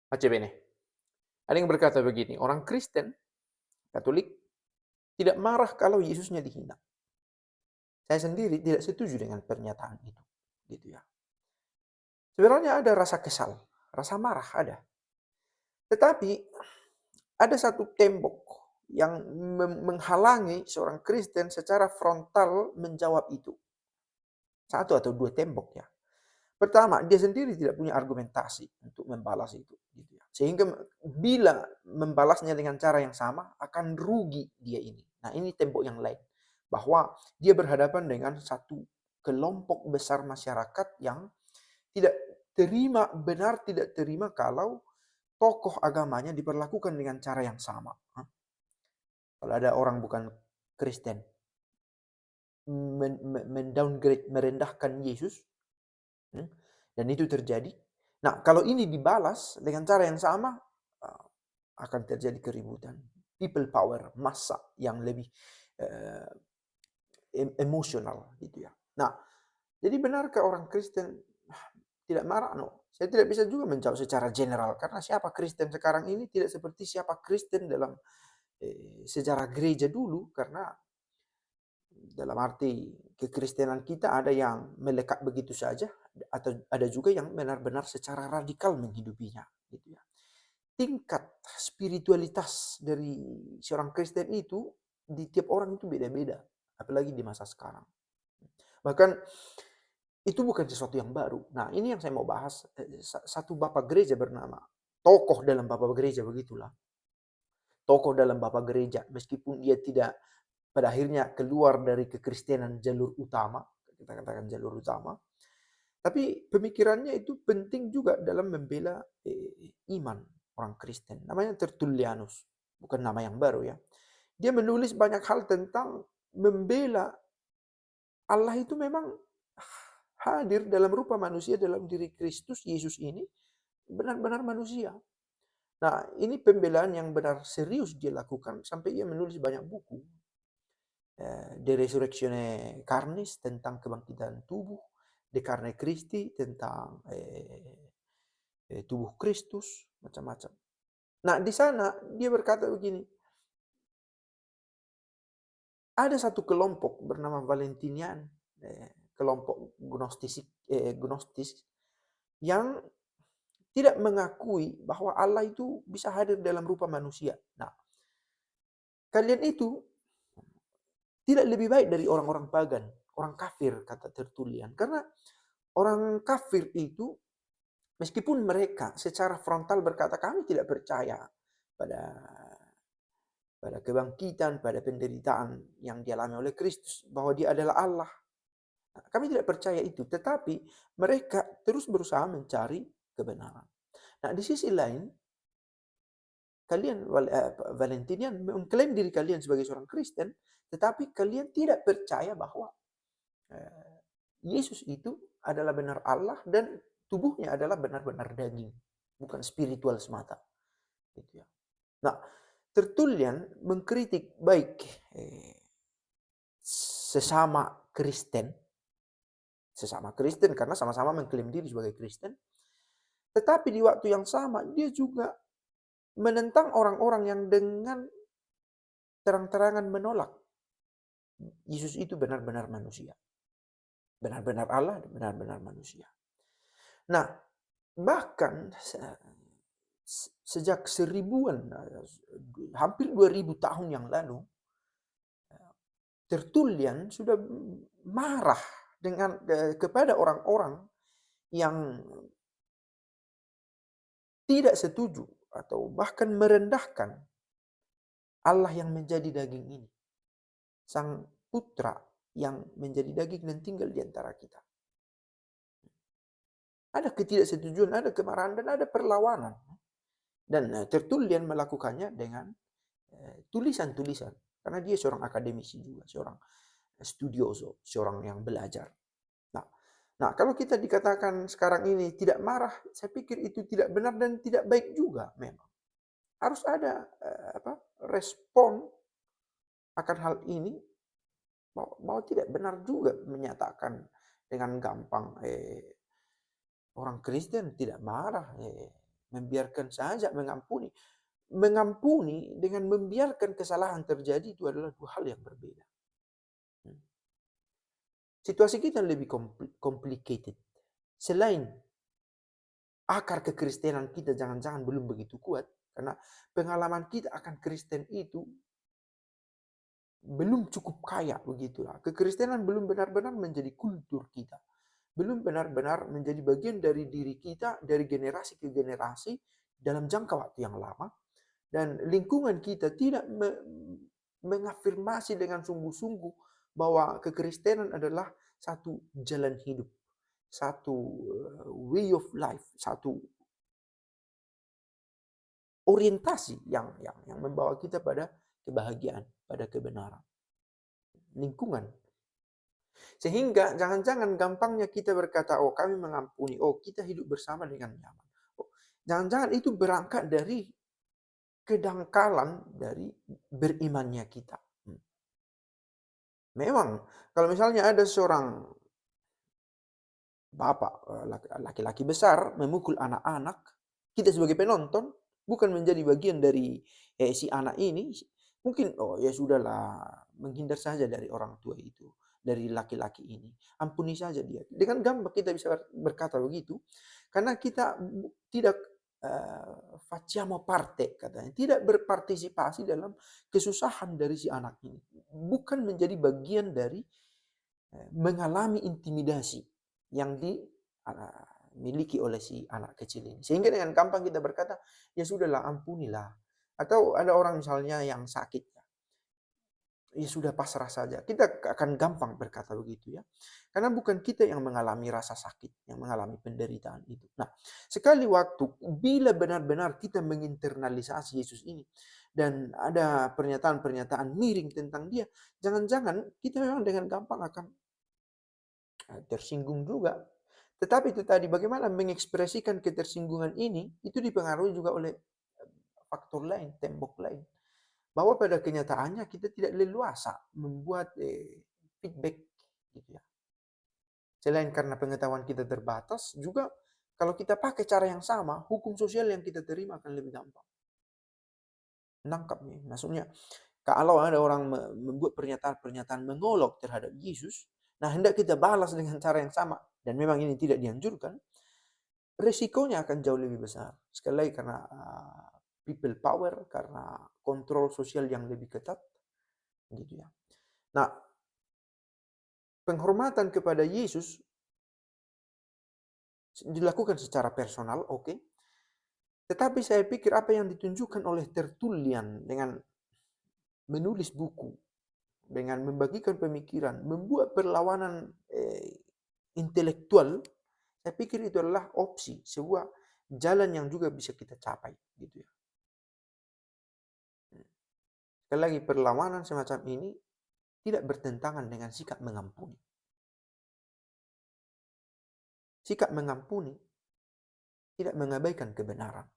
Baca bene. Ada yang berkata begini, orang Kristen, Katolik, tidak marah kalau Yesusnya dihina. Saya sendiri tidak setuju dengan pernyataan itu. Gitu ya. Sebenarnya ada rasa kesal, rasa marah ada. Tetapi ada satu tembok yang menghalangi seorang Kristen secara frontal menjawab itu. Satu atau dua tembok ya. Pertama, dia sendiri tidak punya argumentasi untuk membalas itu. Gitu ya. Sehingga bila membalasnya dengan cara yang sama, akan rugi dia ini. Nah ini tembok yang lain. Bahwa dia berhadapan dengan satu kelompok besar masyarakat yang tidak terima, benar tidak terima kalau tokoh agamanya diperlakukan dengan cara yang sama. Kalau ada orang bukan Kristen, mendowngrade, merendahkan Yesus, dan itu terjadi. Nah, kalau ini dibalas dengan cara yang sama, akan terjadi keributan. People power, massa yang lebih uh, emosional, gitu ya. Nah, jadi benarkah orang Kristen tidak marah? No. Saya tidak bisa juga menjawab secara general karena siapa Kristen sekarang ini tidak seperti siapa Kristen dalam sejarah gereja dulu, karena dalam arti kekristenan kita ada yang melekat begitu saja atau ada juga yang benar-benar secara radikal menghidupinya, gitu ya. Tingkat spiritualitas dari seorang Kristen itu di tiap orang itu beda-beda, apalagi di masa sekarang. Bahkan itu bukan sesuatu yang baru. Nah, ini yang saya mau bahas. Satu bapak gereja bernama, tokoh dalam bapak gereja begitulah. Tokoh dalam bapak gereja, meskipun dia tidak pada akhirnya keluar dari kekristenan jalur utama, kita katakan jalur utama, tapi pemikirannya itu penting juga dalam membela iman orang Kristen. Namanya Tertullianus, bukan nama yang baru ya. Dia menulis banyak hal tentang membela Allah itu memang hadir dalam rupa manusia dalam diri Kristus Yesus ini, benar-benar manusia. Nah, ini pembelaan yang benar serius dia lakukan sampai ia menulis banyak buku. De Resurrectione Carnis tentang kebangkitan tubuh, De Carne Christi tentang tubuh Kristus, macam-macam. Nah, di sana dia berkata begini, ada satu kelompok bernama Valentinian, kelompok Gnostis yang tidak mengakui bahwa Allah itu bisa hadir dalam rupa manusia. Nah, kalian itu tidak lebih baik dari orang-orang pagan, orang kafir, kata Tertullian. Karena orang kafir itu, meskipun mereka secara frontal berkata kami tidak percaya pada kebangkitan, pada penderitaan yang dialami oleh Kristus, bahwa dia adalah Allah. Nah, kami tidak percaya itu, tetapi mereka terus berusaha mencari kebenaran. Nah, di sisi lain, kalian Valentinian mengklaim diri kalian sebagai seorang Kristen, tetapi kalian tidak percaya bahwa Yesus itu adalah benar Allah dan tubuhnya adalah benar-benar daging, bukan spiritual semata. Gitu ya. Nah, Tertullian mengkritik baik sesama Kristen karena sama-sama mengklaim diri sebagai Kristen, tetapi di waktu yang sama dia juga menentang orang-orang yang dengan terang-terangan menolak Yesus itu benar-benar manusia. Benar-benar Allah dan benar-benar manusia. Nah, bahkan sejak hampir 2000 tahun yang lalu, Tertullian sudah marah kepada orang-orang yang tidak setuju atau bahkan merendahkan Allah yang menjadi daging ini. Sang putra yang menjadi daging dan tinggal di antara kita. Ada ketidaksetujuan, ada kemarahan, dan ada perlawanan. Dan Tertullian melakukannya dengan tulisan-tulisan. Karena dia seorang akademisi juga, seorang studioso, seorang yang belajar. Nah, kalau kita dikatakan sekarang ini tidak marah, saya pikir itu tidak benar dan tidak baik juga memang. Harus ada respon akan hal ini, bahwa tidak benar juga menyatakan dengan gampang orang Kristen tidak marah. membiarkan saja, mengampuni. Mengampuni dengan membiarkan kesalahan terjadi itu adalah dua hal yang berbeda. Situasi kita lebih complicated. Selain akar kekristenan kita jangan-jangan belum begitu kuat, karena pengalaman kita akan Kristen itu belum cukup kaya begitulah. Kekristenan belum benar-benar menjadi kultur kita. Belum benar-benar menjadi bagian dari diri kita dari generasi ke generasi dalam jangka waktu yang lama. Dan lingkungan kita tidak mengafirmasi dengan sungguh-sungguh bahwa kekristenan adalah satu jalan hidup, satu way of life, satu orientasi yang membawa kita pada kebahagiaan, pada kebenaran. Lingkungan. Sehingga jangan-jangan gampangnya kita berkata, oh kami mengampuni, oh kita hidup bersama dengan nyaman. Oh, jangan-jangan itu berangkat dari kedangkalan dari berimannya kita. Memang, kalau misalnya ada seorang bapak, laki-laki besar, memukul anak-anak, kita sebagai penonton, bukan menjadi bagian dari si anak ini, mungkin, oh ya sudahlah, menghindar saja dari orang tua itu, dari laki-laki ini. Ampuni saja dia. Dengan gampang kita bisa berkata begitu, karena kita tidak facciamo parte, katanya. Tidak berpartisipasi dalam kesusahan dari si anak ini. Bukan menjadi bagian dari mengalami intimidasi yang dimiliki oleh si anak kecil ini. Sehingga dengan gampang kita berkata, ya sudahlah, ampunilah. Atau ada orang misalnya yang sakit, ya sudah pasrah saja. Kita akan gampang berkata begitu ya. Karena bukan kita yang mengalami rasa sakit, yang mengalami penderitaan itu. Nah, sekali waktu bila benar-benar kita menginternalisasi Yesus ini dan ada pernyataan-pernyataan miring tentang dia, jangan-jangan kita memang dengan gampang akan tersinggung juga. Tetapi itu tadi, bagaimana mengekspresikan ketersinggungan ini, itu dipengaruhi juga oleh faktor lain, tembok lain. Bahwa pada kenyataannya kita tidak leluasa membuat feedback gitu ya. Selain karena pengetahuan kita terbatas, juga kalau kita pakai cara yang sama, hukum sosial yang kita terima akan lebih gampang. Menangkap nih, maksudnya kalau ada orang membuat pernyataan-pernyataan mengolok terhadap Yesus, nah hendak kita balas dengan cara yang sama, dan memang ini tidak dianjurkan, resikonya akan jauh lebih besar. Sekali lagi karena people power, karena kontrol sosial yang lebih ketat, gitu ya. Nah, penghormatan kepada Yesus dilakukan secara personal, oke. Tetapi saya pikir apa yang ditunjukkan oleh Tertullian dengan menulis buku, dengan membagikan pemikiran, membuat perlawanan intelektual, saya pikir itu adalah opsi, sebuah jalan yang juga bisa kita capai, gitu ya. Sekali lagi, perlawanan semacam ini tidak bertentangan dengan sikap mengampuni. Sikap mengampuni tidak mengabaikan kebenaran.